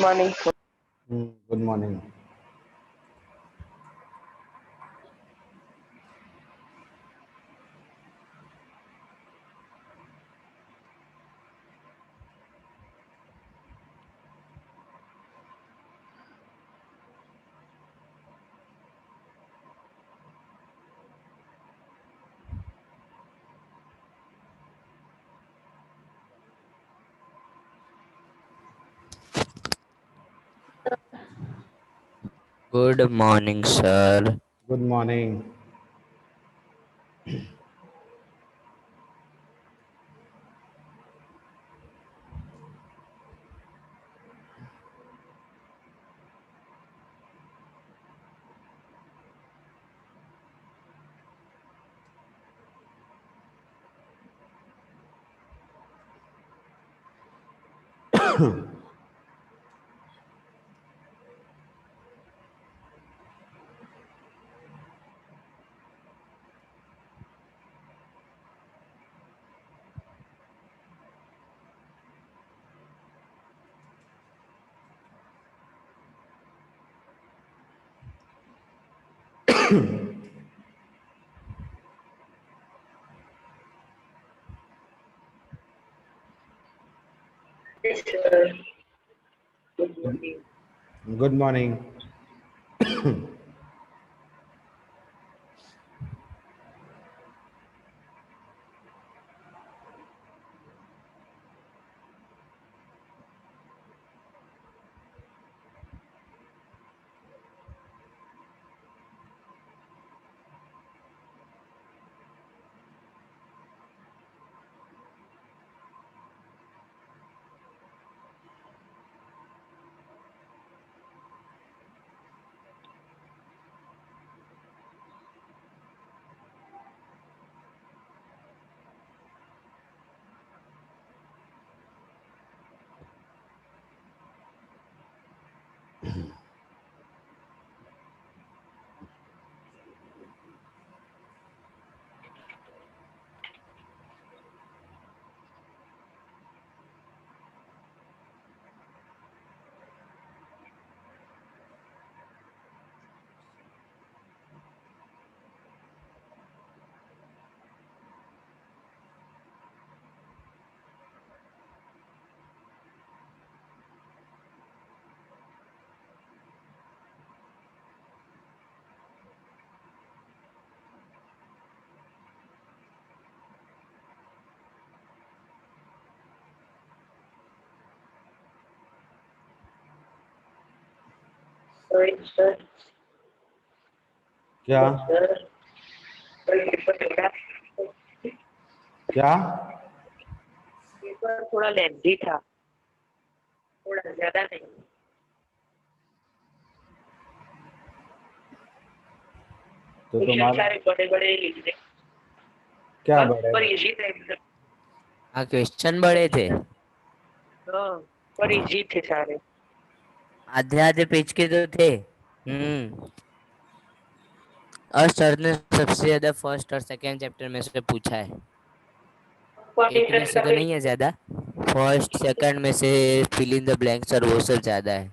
morning. Good morning. Good morning, sir. Good morning. Yes, sir. Good morning. Good morning. Sorry, sir. क्या Sir. Sorry, क्या paper थोड़ा lengthy था, थोड़ा ज्यादा नहीं। तो क्वेश्चन तुम्हारा सारे बड़े बड़े लिख दे। क्या पर बड़े? इजी थे एकदम। हाँ, क्वेश्चन बड़े थे। हाँ, पर इजी थे सारे। आधे आधे पेज के तो थे। और सर ने सबसे ज्यादा फर्स्ट और सेकंड चैप्टर में से पूछा है। एक में से तो नहीं है ज्यादा, फर्स्ट सेकंड में से फिल इन द ब्लैंक्स और वो सब ज्यादा है।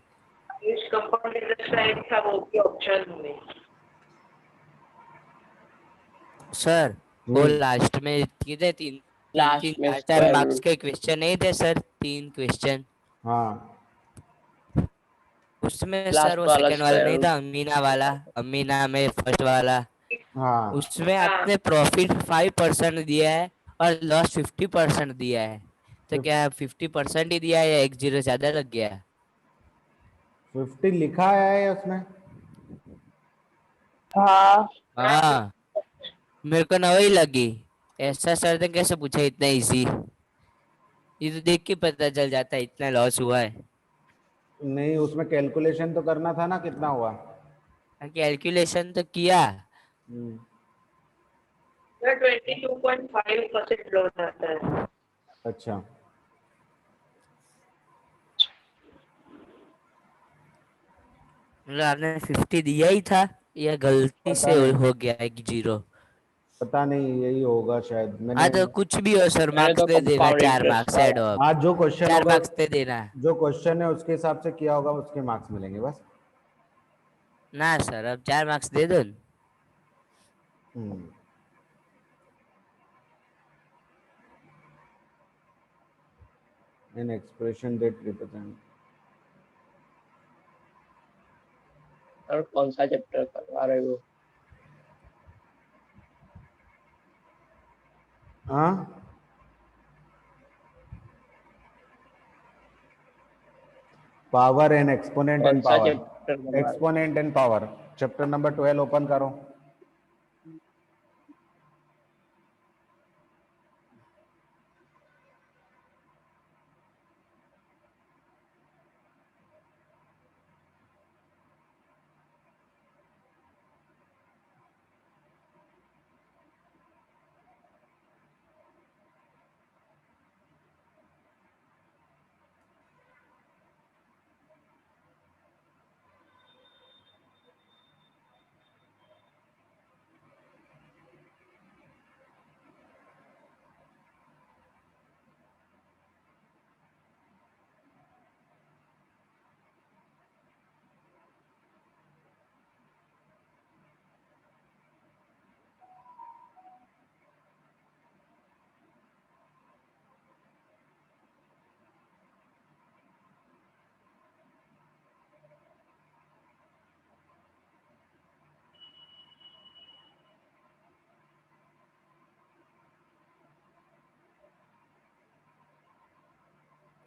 इस कंपाउंड स्लाइड था वो के ऑप्शन में। सर वो लास्ट में कितने तीन तीन तीन चार चार मार्क्स के क्वेश्चन नहीं थे सर, 3 क्वेश्चन। हाँ, उसमें सर वो सेकंड वाला नहीं था, अमीना में फर्स्ट वाला। हाँ, उसमें आपने प्रॉफिट 5% दिया है और लॉस 50% दिया है, तो क्या 50% ही दिया है या 1 0 ज्यादा लग गया है? 50 लिखा है उसमें। हाँ, हाँ, मेरे को ना वही लगी। ऐसा सर ने कैसे पूछा इतना इजी? ये तो देख के पता चल जाता है इतना लॉस हुआ है। नहीं, उसमें कैलकुलेशन तो करना था ना कितना हुआ। कैलकुलेशन तो किया। 22.5% लॉस आता है। अच्छा, मतलब आपने 50 दिया ही था या गलती पता से नहीं। हो गया 1 0? पता नहीं, यही होगा शायद। मैंने हाँ तो कुछ भी हो सर, मैंने मार्क्स तो दे देना, कंपाउंड 4 इंटरेस्ट मार्क्स एड पढ़ा। ऑफ, आज जो क्वेश्चन 4 होगा, मार्क्स दे देना। जो क्वेश्चन है उसके हिसाब से किया होगा, उसके मार्क्स मिलेंगे बस। ना सर, अब 4 मार्क्स दे दो। हम्म। An expression that represent, और कौन सा चैप्टर करवा रहे हो? हाँ, पावर एंड एक्सपोनेंट कौन एंड सा पावर। चैप्टर करवा रहे exponent and power, chapter number 12 open करो।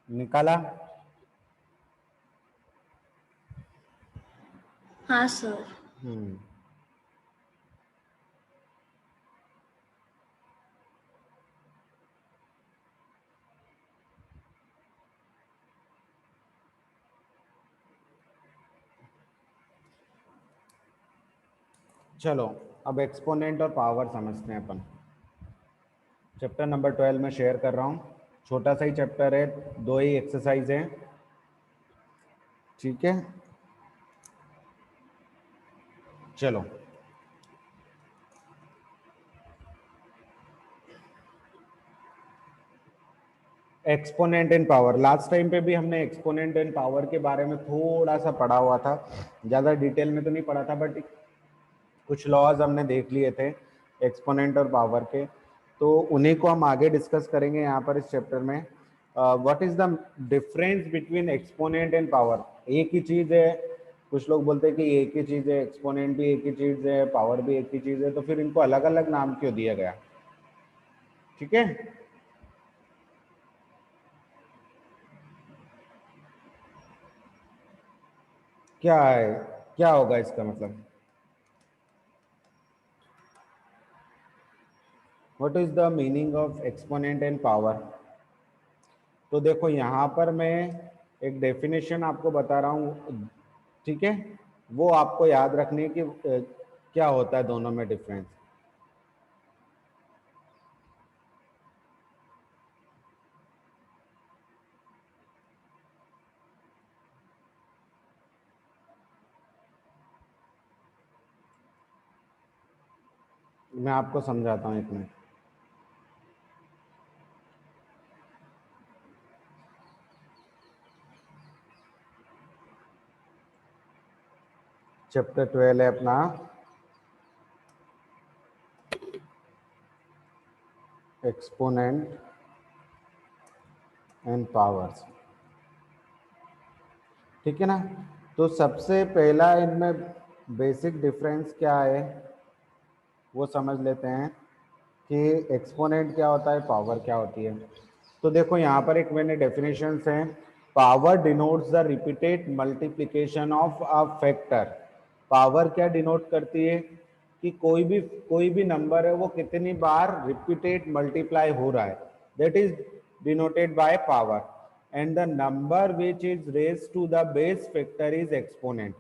निकाला? हाँ सर। हम्म। चलो अब एक्सपोनेंट और पावर समझते हैं अपन। चैप्टर नंबर 12 में शेयर कर रहा हूँ, छोटा सा ही चैप्टर है, 2 ही एक्सरसाइज है, ठीक है। चलो exponent and power, last time पे भी हमने एक्सपोनेंट एंड पावर के बारे में थोड़ा सा पढ़ा हुआ था, ज़्यादा डिटेल में तो नहीं पढ़ा था, बट कुछ लॉज हमने देख लिए थे एक्सपोनेंट और पावर के, तो उन्हीं को हम आगे डिस्कस करेंगे यहाँ पर इस चैप्टर में। What is the difference between exponent and power? एक ही चीज़ है, कुछ लोग बोलते हैं कि एक ही चीज़ है, एक्सपोनेंट भी एक ही चीज़ है, पावर भी एक ही चीज़ है, तो फिर इनको अलग अलग नाम क्यों दिया गया? ठीक है, क्या है, क्या होगा इसका मतलब? What is the meaning of exponent and power? तो देखो यहाँ पर मैं एक डेफिनेशन आपको बता रहा हूँ, ठीक है, वो आपको याद रखनी है कि क्या होता है दोनों में डिफरेंस। मैं आपको समझाता हूँ एक मिनट। चैप्टर 12 है अपना एक्सपोनेंट एंड पावर्स, ठीक है ना। तो सबसे पहला इनमें बेसिक डिफरेंस क्या है वो समझ लेते हैं कि एक्सपोनेंट क्या होता है, पावर क्या होती है। तो देखो यहाँ पर एक मैंने डेफिनेशन है, power denotes the repeated multiplication of a factor. Power क्या डिनोट करती है कि कोई भी नंबर है वो कितनी बार रिपीटेड मल्टीप्लाई हो रहा है, that is denoted by power, and the number which is raise to the base factor is exponent,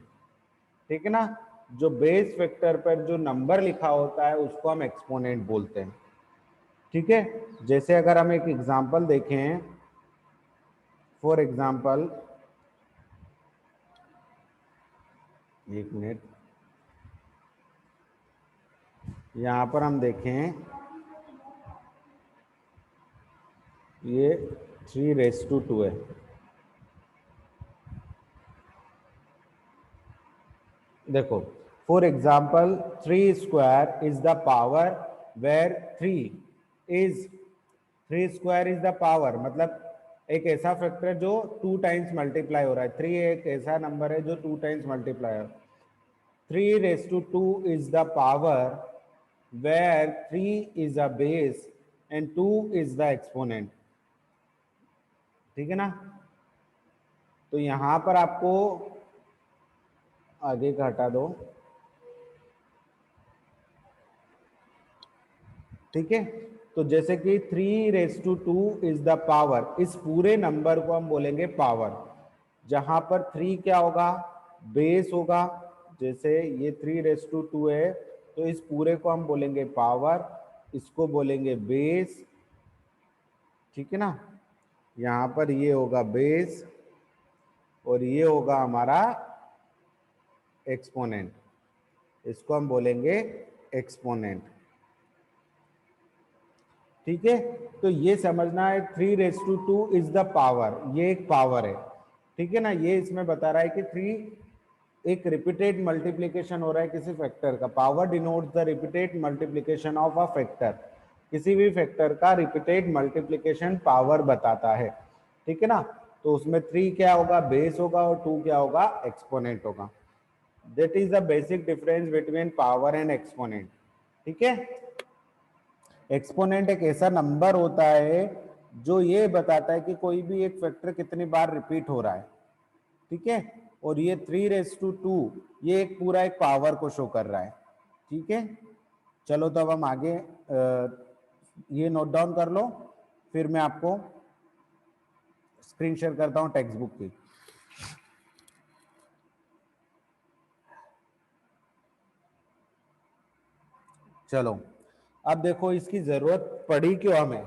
ठीक है ना। जो बेस फैक्टर पर जो नंबर लिखा होता है उसको हम एक्सपोनेंट बोलते हैं, ठीक है। जैसे अगर हम एक एग्जांपल देखें, फॉर एग्जांपल, एक मिनट, यहाँ पर हम देखें ये 3⁻² है। देखो for example 3² is the power where 3² is the power, मतलब एक ऐसा फैक्टर जो 2 टाइम्स मल्टीप्लाई हो रहा है। 3 एक ऐसा नंबर है जो 2 टाइम्स मल्टीप्लाई हो रहा है। 3⁻² is the power where 3 is a base and 2 is the exponent। ठीक है ना। तो यहां पर आपको आगे का हटा दो, ठीक है। तो जैसे कि 3⁻² इज द पावर, इस पूरे नंबर को हम बोलेंगे पावर, जहां पर 3 क्या होगा, बेस होगा। जैसे ये 3⁻² है तो इस पूरे को हम बोलेंगे पावर, इसको बोलेंगे बेस, ठीक है ना। यहाँ पर ये होगा बेस और ये होगा हमारा एक्सपोनेंट, इसको हम बोलेंगे एक्सपोनेंट, ठीक है। तो ये समझना है 3⁻² इज द पावर, ये एक पावर है, ठीक है ना। ये इसमें बता रहा है कि 3 एक रिपीटेड मल्टीप्लिकेशन हो रहा है किसी फैक्टर का। Power denotes the repeated multiplication of a factor, किसी भी फैक्टर का रिपीटेड मल्टीप्लिकेशन पावर बताता है, ठीक है ना। तो उसमें 3 क्या होगा, बेस होगा, और 2 क्या होगा, एक्सपोनेंट होगा। That is the basic difference between power and exponent, ठीक है। एक्सपोनेंट एक ऐसा नंबर होता है जो ये बताता है कि कोई भी एक फैक्टर कितनी बार रिपीट हो रहा है, ठीक है। और ये 3⁻² ये एक पूरा एक पावर को शो कर रहा है, ठीक है। चलो तो अब हम आगे ये नोट डाउन कर लो, फिर मैं आपको स्क्रीन शेयर करता हूं टेक्स्ट बुक की। चलो अब देखो इसकी जरूरत पड़ी क्यों हमें,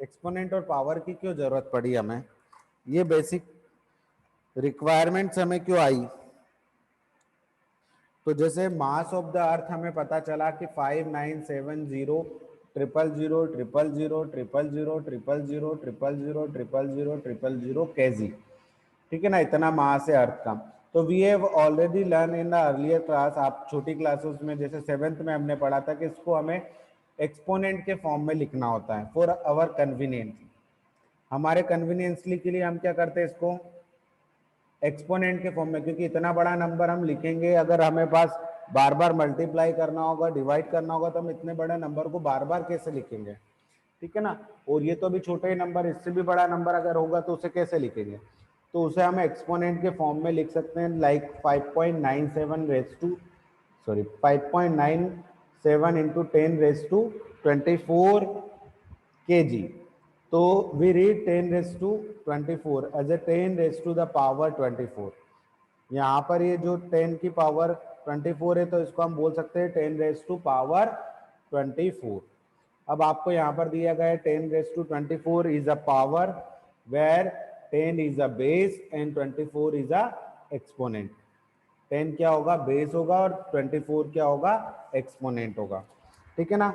एक्सपोनेंट और पावर की क्यों जरूरत पड़ी हमें, ये बेसिक रिक्वायरमेंट्स हमें क्यों आई। तो जैसे मास ऑफ द अर्थ हमें पता चला कि 5970000000000000000000 kg, ठीक है ना। इतना मास है अर्थ का। तो we have already learn in the earlier class, आप छोटी क्लासेस में जैसे 7th में हमने पढ़ा था कि इसको हमें एक्सपोनेंट के फॉर्म में लिखना होता है फॉर आवर कन्वीनियंस। हमारे कन्वीनियंसली के लिए हम क्या करते हैं, इसको एक्सपोनेंट के फॉर्म में, क्योंकि इतना बड़ा नंबर हम लिखेंगे, अगर हमें पास बार बार मल्टीप्लाई करना होगा, डिवाइड करना होगा, तो हम इतने बड़े नंबर को बार बार कैसे लिखेंगे, ठीक है ना। और ये तो अभी छोटे ही नंबर, इससे भी बड़ा नंबर अगर होगा तो उसे कैसे लिखेंगे, तो उसे हम एक्सपोनेंट के फॉर्म में लिख सकते हैं, लाइक 5.97 इंटू 10⁻24 kg। तो वी रीड 10⁻24 एज ए 10⁻24। यहाँ पर ये जो 10 की पावर 24 है तो इसको हम बोल सकते हैं 10⁻24। अब आपको यहाँ पर दिया गया है 10⁻24 is a power where 10 is a base and 24 is a exponent. 10 क्या होगा, बेस होगा, और 24 क्या होगा, एक्सपोनेंट होगा, ठीक है ना।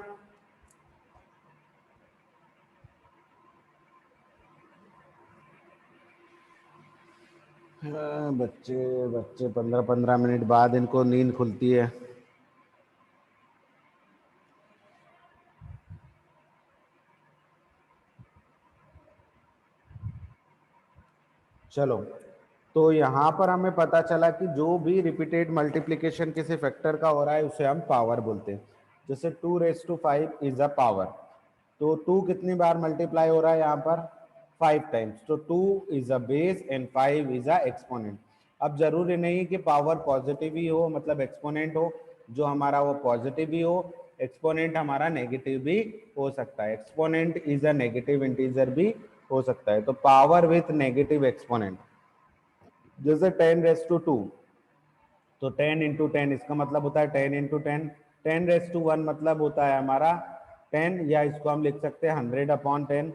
हाँ, बच्चे 15-15 मिनट बाद इनको नींद खुलती है। चलो तो यहाँ पर हमें पता चला कि जो भी रिपीटेड मल्टीप्लिकेशन किसी फैक्टर का हो रहा है उसे हम पावर बोलते हैं। जैसे 2⁻5 इज अ पावर, तो 2 कितनी बार मल्टीप्लाई हो रहा है यहाँ पर, 5 टाइम्स, तो 2 is a base and 5 is a exponent. अब जरूरी नहीं कि पावर पॉजिटिव ही हो, मतलब एक्सपोनेंट हो जो हमारा वो पॉजिटिव ही हो, एक्सपोनेंट हमारा नेगेटिव भी हो सकता है, exponent is a negative integer भी हो सकता है। तो पावर विथ नेगेटिव एक्सपोनेंट, जैसे 10⁻2, तो 10 इंटू 10 इसका मतलब होता है 10 इंटू 10। 10⁻1 मतलब होता है हमारा 10, या इसको हम लिख सकते हैं 100/10।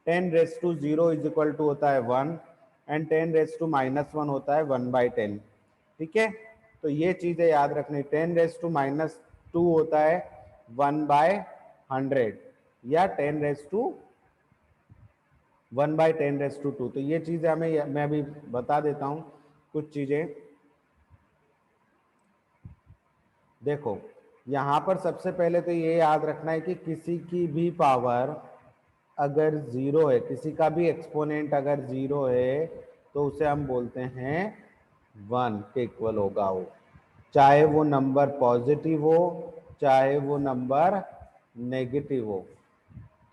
10⁻0 इज इक्वल टू होता है 1 एंड 10⁻−1 होता है 1/10, ठीक है। तो ये चीजें याद रखनी। 10⁻2 होता है 1/100 या 1/10⁻²। तो ये चीजें हमें, मैं अभी बता देता हूं कुछ चीजें। देखो यहाँ पर सबसे पहले तो ये याद रखना है कि किसी की भी पावर अगर जीरो है, किसी का भी एक्सपोनेंट अगर जीरो है, तो उसे हम बोलते हैं 1 के इक्वल होगा वो, चाहे वो नंबर पॉजिटिव हो चाहे वो नंबर नेगेटिव हो।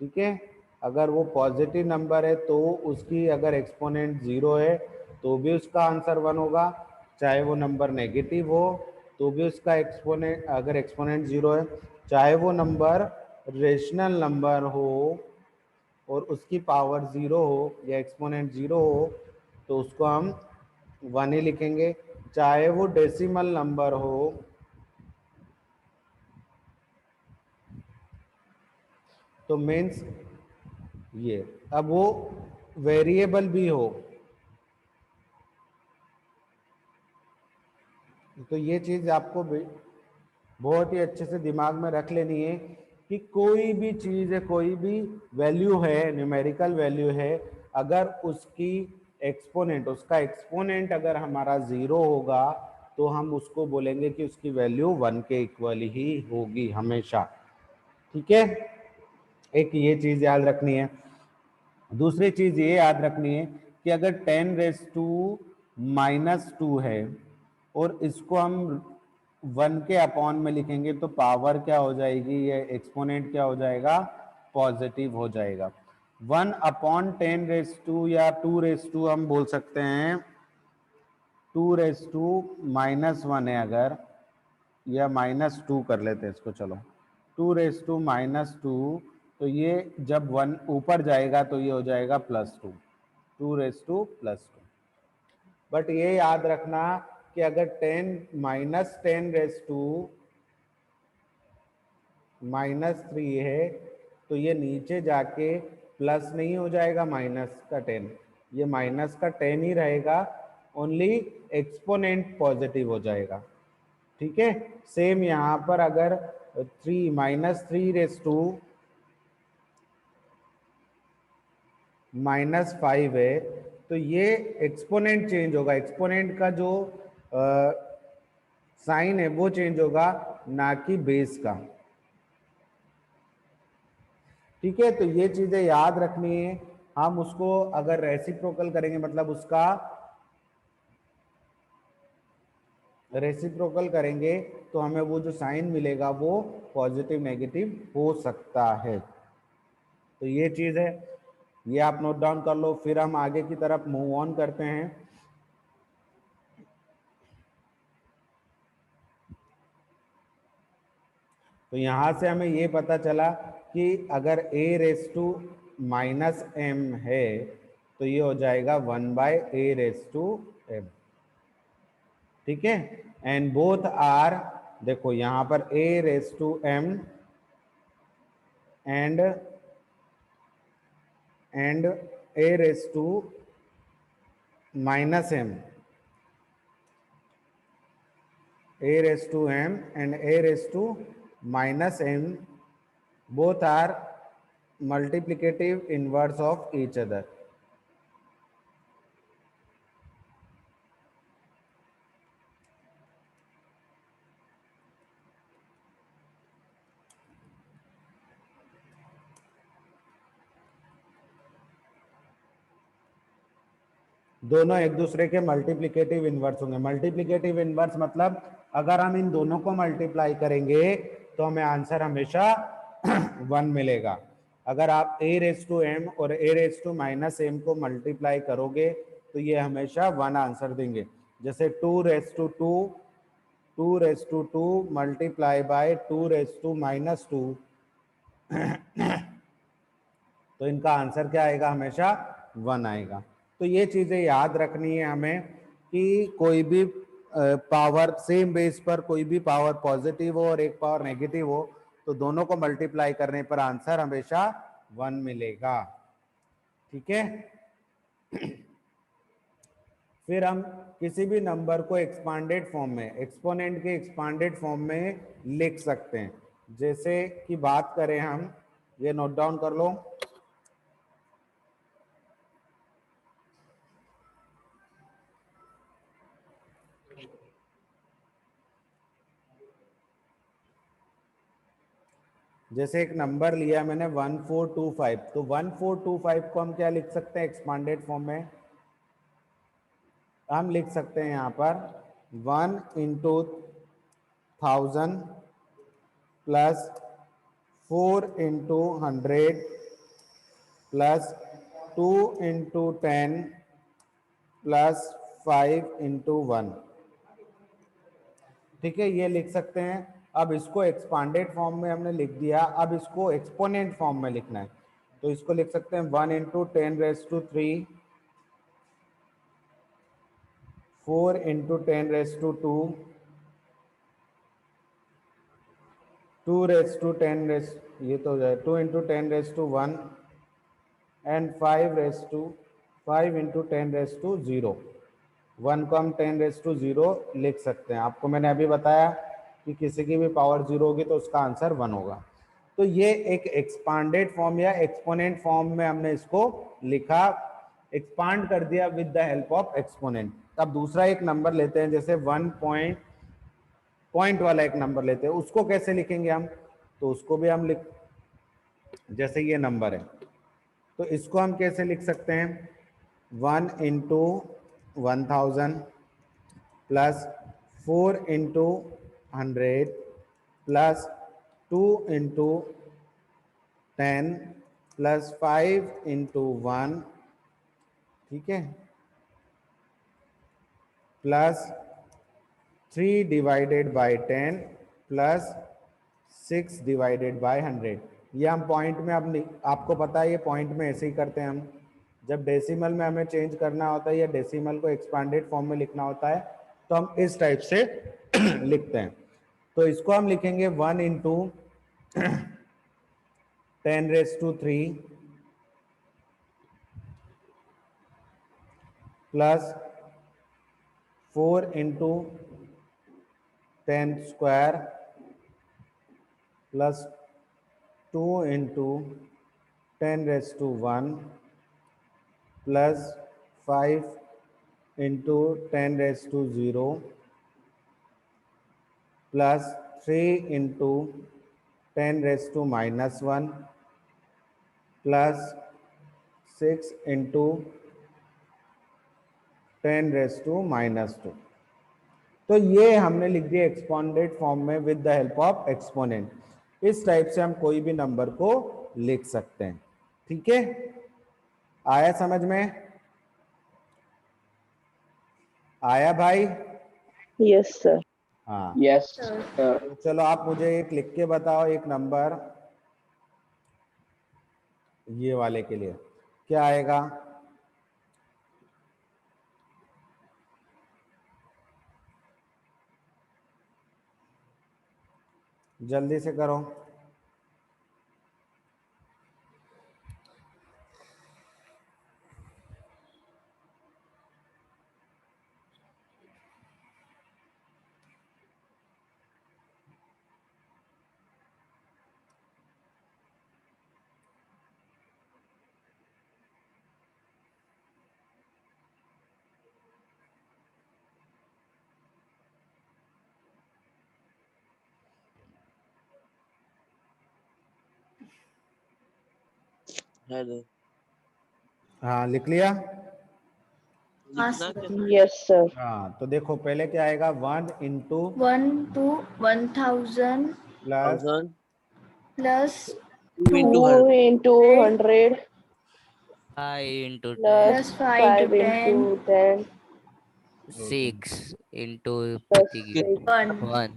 ठीक है, अगर वो पॉजिटिव नंबर है तो उसकी अगर एक्सपोनेंट जीरो है तो भी उसका आंसर 1 होगा, चाहे वो नंबर नेगेटिव हो तो भी उसका एक्सपोनेंट, अगर एक्सपोनेंट जीरो है, चाहे वो नंबर रेशनल नंबर हो और उसकी पावर जीरो हो या एक्सपोनेंट जीरो हो तो उसको हम 1 ही लिखेंगे, चाहे वो डेसिमल नंबर हो तो मीन्स ये, अब वो वेरिएबल भी हो तो ये चीज आपको बहुत ही अच्छे से दिमाग में रख लेनी है कि कोई भी चीज है, कोई भी वैल्यू है, न्यूमेरिकल वैल्यू है, अगर उसकी एक्सपोनेंट, उसका एक्सपोनेंट अगर हमारा जीरो होगा तो हम उसको बोलेंगे कि उसकी वैल्यू 1 के इक्वल ही होगी हमेशा। ठीक है, एक ये चीज याद रखनी है। दूसरी चीज ये याद रखनी है कि अगर 10⁻⁻² है और इसको हम 1 के अपॉन में लिखेंगे तो पावर क्या हो जाएगी, ये एक्सपोनेंट क्या हो जाएगा, पॉजिटिव हो जाएगा। 1/10⁻² या 2⁻² हम बोल सकते हैं 2⁻⁻1 है अगर, या -2 कर लेते हैं इसको, चलो 2⁻⁻2, तो ये जब 1 ऊपर जाएगा तो ये हो जाएगा +2, 2⁻²। बट ये याद रखना कि अगर 10⁻10⁻³ है तो ये नीचे जाके प्लस नहीं हो जाएगा -10, ये -10 ही रहेगा, ओनली एक्सपोनेंट पॉजिटिव हो जाएगा। ठीक है, सेम यहाँ पर अगर 3-3⁻5 है तो ये एक्सपोनेंट चेंज होगा, एक्सपोनेंट का जो साइन है वो चेंज होगा, ना कि बेस का। ठीक है, तो ये चीजें याद रखनी है। हम उसको अगर रेसिप्रोकल करेंगे, मतलब उसका रेसिप्रोकल करेंगे तो हमें वो जो साइन मिलेगा वो पॉजिटिव नेगेटिव हो सकता है। तो ये चीज है, ये आप नोट डाउन कर लो, फिर हम आगे की तरफ मूव ऑन करते हैं। तो यहां से हमें ये पता चला कि अगर a⁻m है तो ये हो जाएगा 1/a⁻m। ठीक है, एंड बोथ आर, देखो यहां पर a⁻m and a⁻m, a⁻m and a⁻m both are multiplicative inverse of each other. दोनों एक दूसरे के मल्टीप्लिकेटिव इनवर्स होंगे। मल्टीप्लिकेटिव इनवर्स मतलब अगर हम इन दोनों को मल्टीप्लाई करेंगे तो हमें आंसर हमेशा 1 मिलेगा। अगर आप a⁻m और a⁻m को मल्टीप्लाई करोगे तो ये हमेशा 1 आंसर देंगे। जैसे 2⁻2 मल्टीप्लाई बाय 2⁻2, तो इनका आंसर क्या आएगा, हमेशा 1 आएगा। तो ये चीजें याद रखनी है हमें कि कोई भी पावर, सेम बेस पर कोई भी पावर पॉजिटिव हो और एक पावर नेगेटिव हो तो दोनों को मल्टीप्लाई करने पर आंसर हमेशा 1 मिलेगा। ठीक है, फिर हम किसी भी नंबर को एक्सपांडेड फॉर्म में, एक्सपोनेंट के एक्सपांडेड फॉर्म में लिख सकते हैं। जैसे कि बात करें हम, ये नोट डाउन कर लो। जैसे एक नंबर लिया मैंने 1425, तो 1425 को हम क्या लिख सकते हैं एक्सपांडेड फॉर्म में? हम लिख सकते हैं यहाँ पर 1 into 1000 plus 4 into 100 plus 2 into 10 plus 5 into 1। ठीक है, ये लिख सकते हैं। अब इसको एक्सपांडेड फॉर्म में हमने लिख दिया, अब इसको एक्सपोनेंट फॉर्म में लिखना है, तो इसको लिख सकते हैं 1 इंटू 10⁻3, 4 इंटू 10⁻2, 2 ये तो 2 इंटू 10⁻1 एंड 5 इंटू 10⁻0। 1 को हम 10⁻0 लिख सकते हैं। आपको मैंने अभी बताया कि किसी की भी पावर 0 होगी तो उसका आंसर 1 होगा। तो ये एक एक्सपांडेड फॉर्म या एक्सपोनेंट फॉर्म में हमने इसको लिखा, एक्सपांड कर दिया with the help of exponent. अब दूसरा एक नंबर लेते हैं, जैसे 1 पॉइंट वाला एक नंबर लेते हैं, उसको कैसे लिखेंगे हम? तो उसको भी हम जैसे ये नंबर है तो इसको हम कैसे लिख सकते हैं? 1 into 1000 plus 4 into 100 plus 2 into 10 plus 5 into 1, ठीक है, plus 3 divided by 10 plus 6 divided by 100। ये हम पॉइंट में, अब आपको पता है ये पॉइंट में ऐसे ही करते हैं हम। जब डेसिमल में हमें चेंज करना होता है या डेसिमल को एक्सपांडेड फॉर्म में लिखना होता है तो हम इस टाइप से लिखते हैं। तो इसको हम लिखेंगे 1 into 10⁻3 plus 4 into 10 square plus 2 into 10⁻1 plus 5 into 10⁻0 plus 3 into 10⁻⁻1 plus 6 into 10⁻⁻2। तो ये हमने लिख दिया एक्सपोनेंट फॉर्म में with the help of exponent. इस टाइप से हम कोई भी नंबर को लिख सकते हैं। ठीक है, आया समझ में? आया भाई? Yes sir. हाँ, यस तो चलो आप मुझे एक लिख के बताओ, एक नंबर ये वाले के लिए क्या आएगा? जल्दी से करो। हेलो। हाँ, लिख लिया? Yes sir. हाँ, तो देखो पहले क्या आएगा? 1 into 1 to 1000 plus plus 2 into 2 100 into 100 5 into 10, plus 5 to 5 into 10 6 into plus the 6 1 1.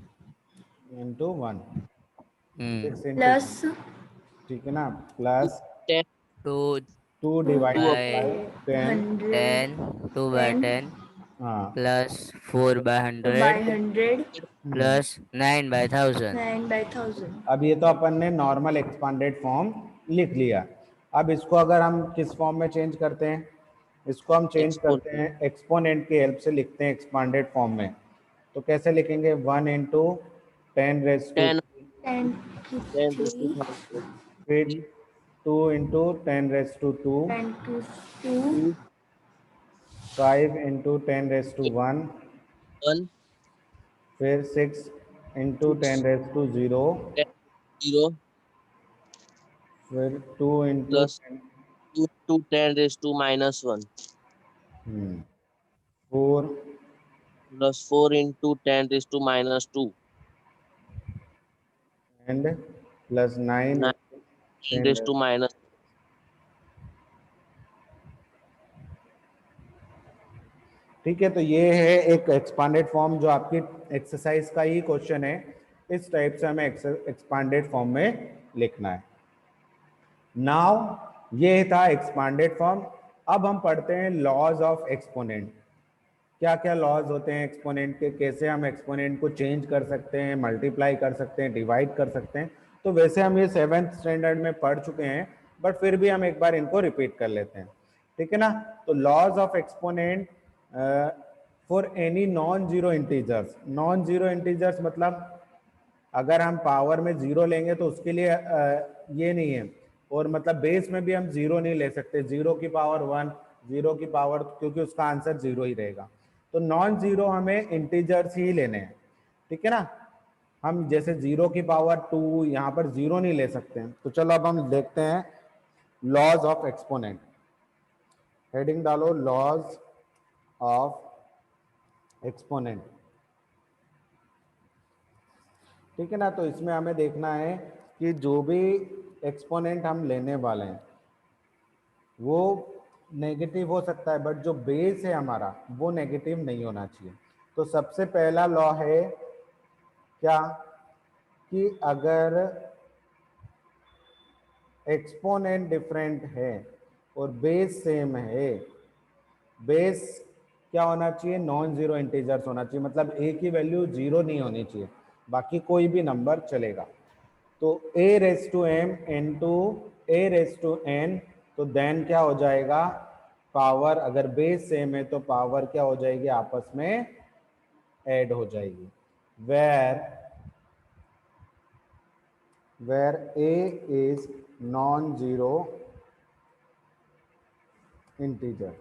Into 1, 6 into, plus ठीक है ना, plus 10 2 2 2 divided by by 10, 100 10, 2 by 10 हाँ, plus 4 by 2 by 100 100 plus 9 by 1000. 9 by 1000 अब ये तो अपन ने नॉर्मल एक्सपांडेड फॉर्म लिख लिया। अब इसको अगर हम किस फॉर्म में चेंज करते हैं? इसको हम चेंज करते हैं, एक्सपोनेंट की हेल्प से लिखते हैं एक्सपांडेड फॉर्म में। तो कैसे लिखेंगे? 1 इंटू 10⁻2 10 10 10 to 3 2,000. फिर 2 इंटू 10⁻²2, 10 to 2 2, 5 इंटू 10⁻1, 1, फिर 6 इंटू 6, 10⁻0, 10, 0, फिर 2 into plus 2 to 10 raised to minus 1, 4 plus 4 into 10 raised to minus 2, and plus 9 9 into 10 10। raised to minus. ठीक है, तो ये है एक एक्सपांडेड फॉर्म जो आपकी एक्सरसाइज का ही क्वेश्चन है। इस टाइप से हमें एक्सपांडेड फॉर्म में लिखना है। नाउ ये था एक्सपांडेड फॉर्म। अब हम पढ़ते हैं लॉज ऑफ एक्सपोनेंट। क्या क्या लॉज होते हैं एक्सपोनेंट के, कैसे हम एक्सपोनेंट को चेंज कर सकते हैं, मल्टीप्लाई कर सकते हैं, डिवाइड कर सकते हैं। तो वैसे हम ये 7th स्टैंडर्ड में पढ़ चुके हैं, बट फिर भी हम एक बार इनको रिपीट कर लेते हैं, ठीक है ना। तो laws of exponent for any non zero integers. Non zero integers मतलब अगर हम पावर में जीरो लेंगे तो उसके लिए ये नहीं है, और मतलब बेस में भी हम जीरो नहीं ले सकते, 0 की पावर 1, 0 की पावर, क्योंकि उसका आंसर जीरो ही रहेगा। तो नॉन जीरो हमें इंटीजर्स ही लेने हैं, ठीक है ना। हम जैसे 0 की पावर 2 यहाँ पर जीरो नहीं ले सकते हैं। तो चलो अब हम देखते हैं लॉज ऑफ एक्सपोनेंट। हेडिंग डालो लॉज ऑफ एक्सपोनेंट, ठीक है ना। तो इसमें हमें देखना है कि जो भी एक्सपोनेंट हम लेने वाले हैं वो नेगेटिव हो सकता है, बट जो बेस है हमारा वो नेगेटिव नहीं होना चाहिए। तो सबसे पहला लॉ है क्या, कि अगर एक्सपोनेंट डिफरेंट है और बेस सेम है, बेस क्या होना चाहिए, नॉन जीरो इंटीजर्स होना चाहिए, मतलब ए की वैल्यू जीरो नहीं होनी चाहिए, बाकी कोई भी नंबर चलेगा। तो a⁻m इंटू a⁻n, तो देन क्या हो जाएगा, पावर अगर बेस सेम है तो पावर क्या हो जाएगी, आपस में ऐड हो जाएगी। Where a is non zero integer,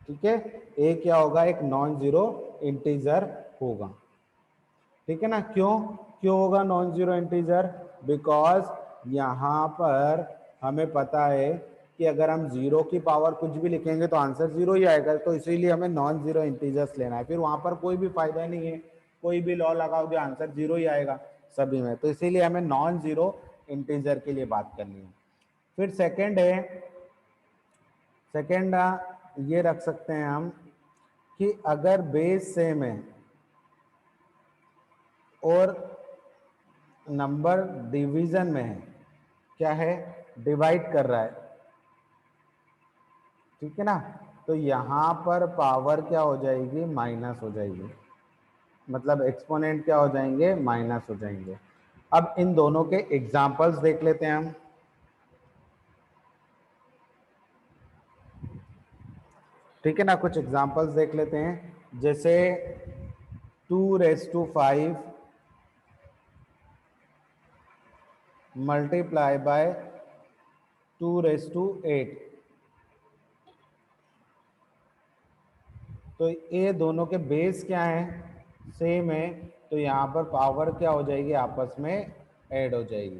ठीक है। a क्या होगा, एक नॉन जीरो इंटीजर होगा, ठीक है ना। क्यों क्यों होगा नॉन जीरो इंटीजर, बिकॉज यहाँ पर हमें पता है कि अगर हम जीरो की पावर कुछ भी लिखेंगे तो आंसर जीरो ही आएगा, तो इसीलिए हमें नॉन जीरो इंटीजर्स लेना है। फिर वहाँ पर कोई भी फायदा नहीं है, कोई भी लॉ लगाओगे आंसर जीरो ही आएगा सभी में, तो इसीलिए हमें नॉन जीरो इंटीजर के लिए बात करनी है। फिर सेकेंड है, सेकेंड ये रख सकते हैं हम कि अगर बेस सेम है और नंबर डिवीजन में है, क्या है, डिवाइड कर रहा है, ठीक है ना। तो यहाँ पर पावर क्या हो जाएगी, माइनस हो जाएगी, मतलब एक्सपोनेंट क्या हो जाएंगे, माइनस हो जाएंगे। अब इन दोनों के एग्जांपल्स देख लेते हैं हम, ठीक है ना। कुछ एग्जांपल्स देख लेते हैं, जैसे 2⁻5 मल्टीप्लाई बाय 2⁻8, तो ये दोनों के बेस क्या हैं, सेम है, तो यहाँ पर पावर क्या हो जाएगी, आपस में ऐड हो जाएगी,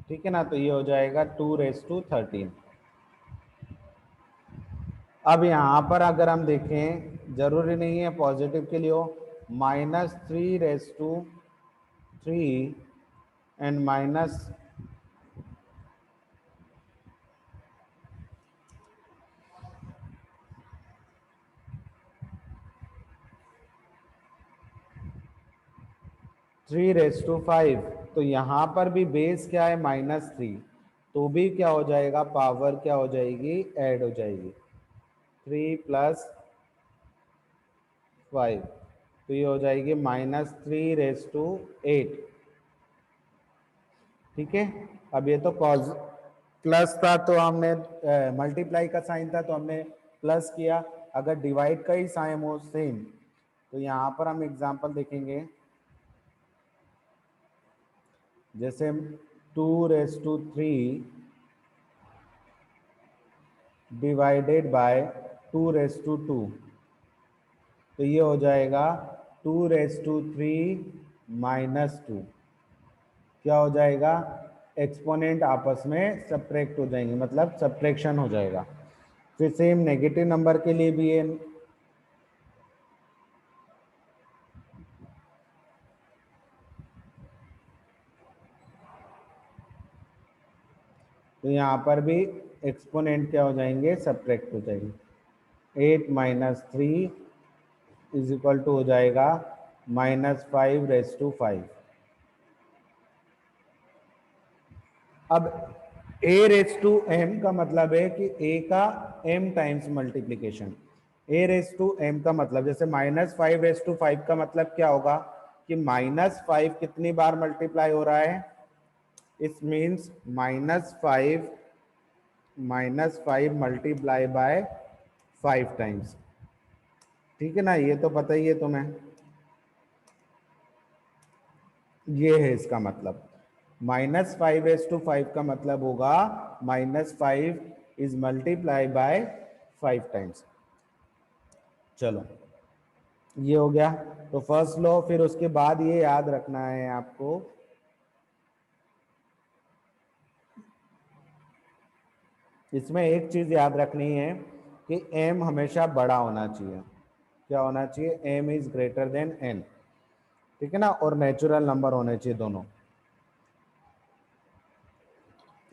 ठीक है ना। तो ये हो जाएगा 2⁻13। अब यहाँ पर अगर हम देखें, जरूरी नहीं है पॉजिटिव के लिए हो, -3⁻3 एंड माइनस (3⁻5), तो यहाँ पर भी बेस क्या है, -3, तो भी क्या हो जाएगा, पावर क्या हो जाएगी, ऐड हो जाएगी, 3 + 5, तो ये हो जाएगी -3⁻8, ठीक है। अब ये तो प्लस था तो हमने मल्टीप्लाई का साइन था तो हमने प्लस किया, अगर डिवाइड का ही साइन हो सेम तो यहाँ पर हम एग्जांपल देखेंगे, जैसे 2⁻³ डिवाइडेड बाय 2⁻², तो ये हो जाएगा 2⁻³ -2। क्या हो जाएगा, एक्सपोनेंट आपस में सब्ट्रैक्ट हो जाएंगे, मतलब सब्ट्रैक्शन हो जाएगा। फिर सेम नेगेटिव नंबर के लिए भी ये तो यहाँ पर भी एक्सपोनेंट क्या हो जाएंगे, सब्ट्रैक्ट हो जाएंगे। 8 - 3 = हो जाएगा -5⁻5। अब a⁻m का मतलब है कि a का m टाइम्स मल्टीप्लिकेशन। a⁻m का मतलब, जैसे -5⁻5 का मतलब क्या होगा कि -5 कितनी बार मल्टीप्लाई हो रहा है, it means -5 multiply by 5 times. ठीक है ना, ये तो पता ही है तुम्हें, ये है इसका मतलब। -5⁻5 का मतलब होगा -5 इज मल्टीप्लाई बाय 5 टाइम्स। चलो ये हो गया, तो फर्स्ट लॉ। फिर उसके बाद ये याद रखना है आपको, इसमें एक चीज याद रखनी है कि m हमेशा बड़ा होना चाहिए। क्या होना चाहिए, m is greater than n। ठीक है ना, और नेचुरल नंबर होने चाहिए दोनों।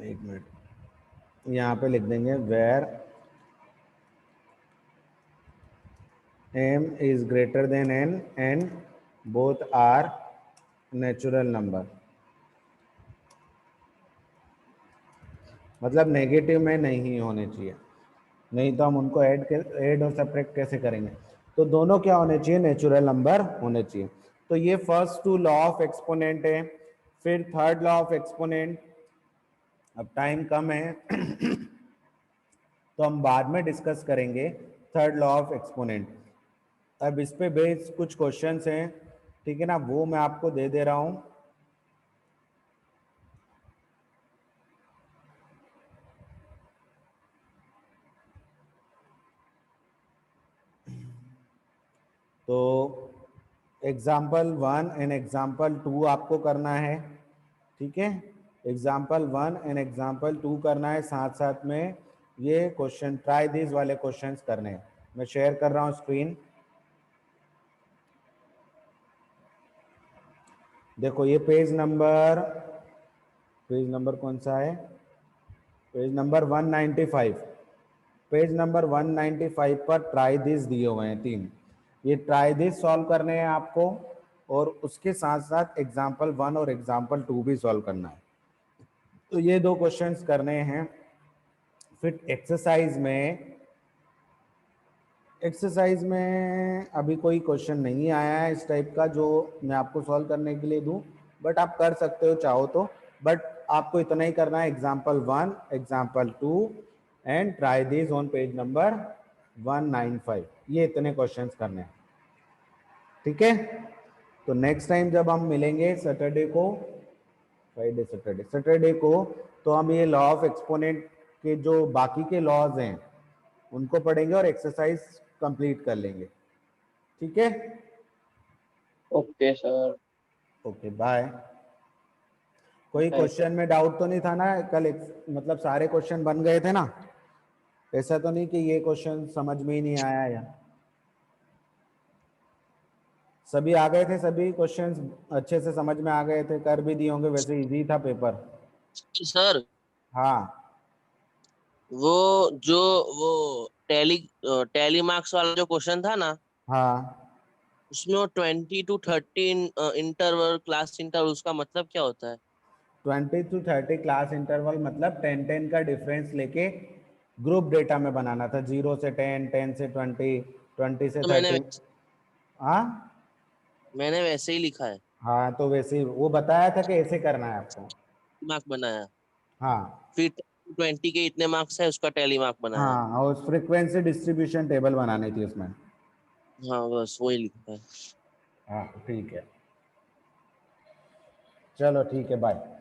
एक मिनट, यहाँ पे लिख देंगे where m is greater than n and both are natural number। मतलब नेगेटिव में नहीं होने चाहिए, नहीं तो हम उनको ऐड और सब्ट्रैक्ट कैसे करेंगे। तो दोनों क्या होने चाहिए, नेचुरल नंबर होने चाहिए। तो ये फर्स्ट 2 लॉ ऑफ एक्सपोनेंट है। फिर थर्ड लॉ ऑफ एक्सपोनेंट, अब टाइम कम है तो हम बाद में डिस्कस करेंगे थर्ड लॉ ऑफ एक्सपोनेंट। अब इस पे बेस्ड कुछ क्वेश्चंस हैं, ठीक है ना, वो मैं आपको दे दे रहा हूं। तो एग्जाम्पल 1 एंड एग्जाम्पल 2 आपको करना है। ठीक है, एग्जाम्पल 1 एंड एग्जाम्पल 2 करना है, साथ साथ में ये क्वेश्चन ट्राई दिस वाले क्वेश्चंस करने हैं। मैं शेयर कर रहा हूँ स्क्रीन, देखो ये पेज नंबर कौन सा है, पेज नंबर 195। पेज नंबर 195 पर ट्राई दिस दिए हुए हैं 3। ये ट्राई दिस सॉल्व करने हैं आपको, और उसके साथ साथ एग्जाम्पल 1 और एग्जाम्पल 2 भी सॉल्व करना है। तो ये 2 क्वेश्चंस करने हैं। फिर एक्सरसाइज में अभी कोई क्वेश्चन नहीं आया है इस टाइप का जो मैं आपको सॉल्व करने के लिए दूं, बट आप कर सकते हो चाहो तो। बट आपको इतना ही करना है, example 1, example 2 and try this on page number 195। ये इतने क्वेश्चंस करने हैं। ठीक है, तो नेक्स्ट टाइम जब हम मिलेंगे सैटरडे को, सैटरडे को, तो हम ये लॉ ऑफ एक्सपोनेंट के जो बाकी के लॉज हैं उनको पढ़ेंगे और एक्सरसाइज कंप्लीट कर लेंगे। ठीक है, ओके सर। Okay bye. कोई क्वेश्चन में डाउट तो नहीं था ना कल, मतलब सारे क्वेश्चन बन गए थे ना, ऐसा तो नहीं कि ये क्वेश्चन समझ में ही नहीं आया, या सभी आ गए थे, सभी क्वेश्चंस अच्छे से समझ में आ गए थे, कर भी दिए होंगे, वैसे इजी था पेपर। सर हाँ, वो जो वो टैली मार्क्स वाला जो क्वेश्चन था ना, हाँ, उसमें वो 20 to 13 इंटरवल, क्लास इंटरवल, उसका मतलब क्या होता है? 20 to 30 क्लास इंटरवल मतलब 10-10 का डिफरेंस लेके ग्रुप डेटा में बनाना था, 0 से 10, 10 से 20, 20 से तो 30। हाँ मैंने वैसे ही लिखा है, हाँ, तो वैसे ही वो बताया था कि ऐसे करना है आपको। मार्क बनाया, हाँ फिर 20 के इतने मार्क्स है उसका टैली मार्क बनाया। हाँ, और फ्रीक्वेंसी डिस्ट्रीब्यूशन टेबल बनानी थी उसमें। हाँ बस वही लिखता है। हाँ ठीक है, चलो ठीक है, बाय।